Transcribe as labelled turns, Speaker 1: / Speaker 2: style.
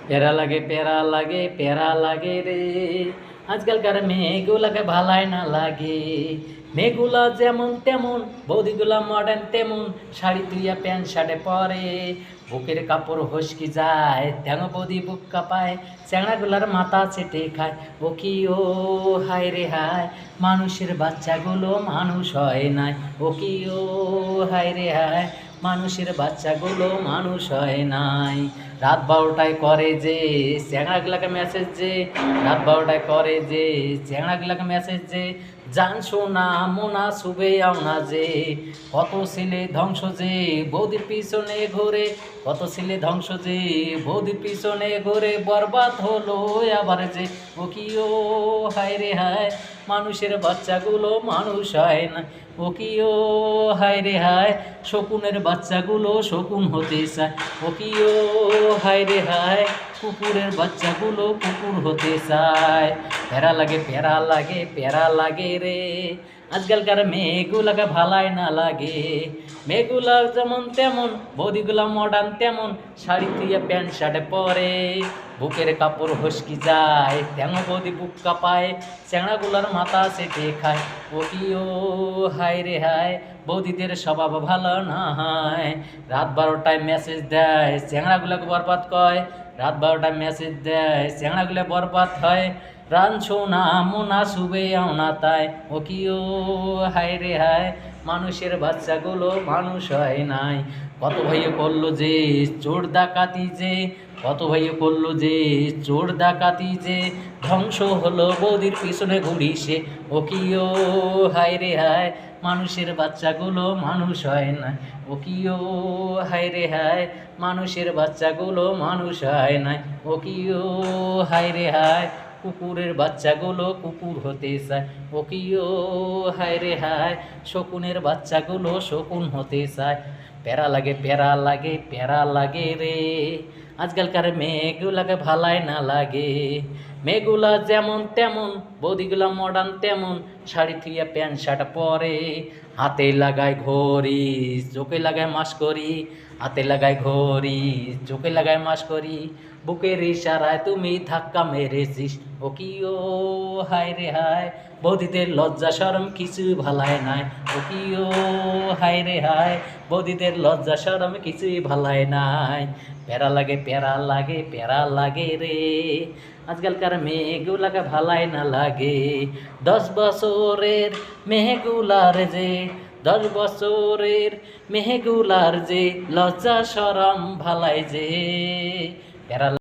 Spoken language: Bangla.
Speaker 1: প্যারা লাগে রে। আজকালকার মেয়েগুলাকে ভালাই না লাগে। মেয়েগুলা যেমন তেমন, বৌদিগুলা মডার্ন তেমন, শাড়ি তুইয়া প্যান্ট শার্টে পরে, বুকের কাপড় হসকি যায়, তেন বৌদি বুক কাঁপায়, চ্যাংড়াগুলার মাথা চেটে খায়। ও কি ও হায় রে হায়, মানুষের বাচ্চাগুলো মানুষ হয় নাই। ও কি ও হায় রে হায়, মানুষের বাচ্চাগুলো মানুষ হয় নাই। রাত 12টায় করে যে চ্যাংড়াগুলাকে মেসেজ যে, রাত 12টায় করে যে চ্যাংড়াগুলাকে মেসেজ যে, জান সোনা মোনা শুবে আওনা যে। কত ছেলে ধ্বংস যে বৌদির পিছনে ঘুরে, কত ছেলে ধ্বংস যে বৌদির পিছনে ঘুরে, বরবাদ হলো আবার যে। ও কি ও হায় রে হায়, মানুষের বাচ্চাগুলো মানুষ হয় না। ও কি ও হায় রে হায়, শকুনের বাচ্চাগুলো শকুন হতে চায়। ও কি ও হায় রে হায়, কুকুরের বাচ্চাগুলো কুকুর হতে চায়। প্যারা লাগে রে। আজকালকার মেয়েগুলাকে ভালাই না লাগে। মেয়েগুলা যেমন তেমন, বৌদিগুলা মডার্ন তেমন, শাড়ি তুইয়া প্যান্ট শার্টে পরে, বুকের কাপড় হসকি যায়, তেন বৌদি বুক কাঁপায়, চ্যাংড়াগুলার মাথা চেটে খায়। ও কি ও হায় রে হায়, বৌদিদের স্বভাব ভালো না হয়। রাত 12টায় মেসেজ দেয়, চ্যাংড়াগুলাকে বরবাদ কয়। রাত 12টায় মেসেজ দেয়, চ্যাংড়াগুলো বরবাদ হয়। রাঁধছো না মোনা শুবে আওনা তাই। ও কি ও হায় রে হায়, মানুষের বাচ্চাগুলো মানুষ হয় নাই। কত ভাইয়ে করলো যে চোর ডাকাতি যে, কত ভাইয়ে করলো যে চোর ডাকাতি যে, ধ্বংস হলো বৌদির পিছনে ঘুরি সে। ও কি ও হায় রে হায়, মানুষের বাচ্চাগুলো মানুষ হয় না। ও কি ও হায় রে হায়, মানুষের বাচ্চাগুলো মানুষ হয় নাই। ও কি ও হায় রে হায়, কুকুরের বাচ্চাগুলো কুকুর হতে চায়। ও কি ও হায় রে হায়, শকুনের বাচ্চাগুলো শকুন হতে চায়। প্যারা লাগে রে। আজকালকার মেয়েগুলাকে ভালাই না লাগে। মেয়েগুলা যেমন তেমন, বৌদিগুলা মডার্ন তেমন, শাড়ি থুইয়া প্যান্ট শার্ট পরে, হাতে লাগায় ঘড়ি, চোখে লাগায় মাসকরি, হাতে লাগায় ঘড়ি, চোখে লাগায় মাসকরি, বুকের ইশারায় তুমি ধাক্কা মেরেছিস। ও কি ও হায় রে হায়, বৌদিদের লজ্জা শরম কিছু ভালায় নাই। ও কি ও হায় রে হায়, বৌদিদের লজ্জা শরম কিছুই ভালায় নাই। প্যারা লাগে রে। আজকালকার মেয়েগুলাকে ভালাই না লাগে। 10 বছরের মেয়েগুলার যে, 10 বছরের মেয়েগুলার যে লজ্জা শরম ভালাই যে। প্যারা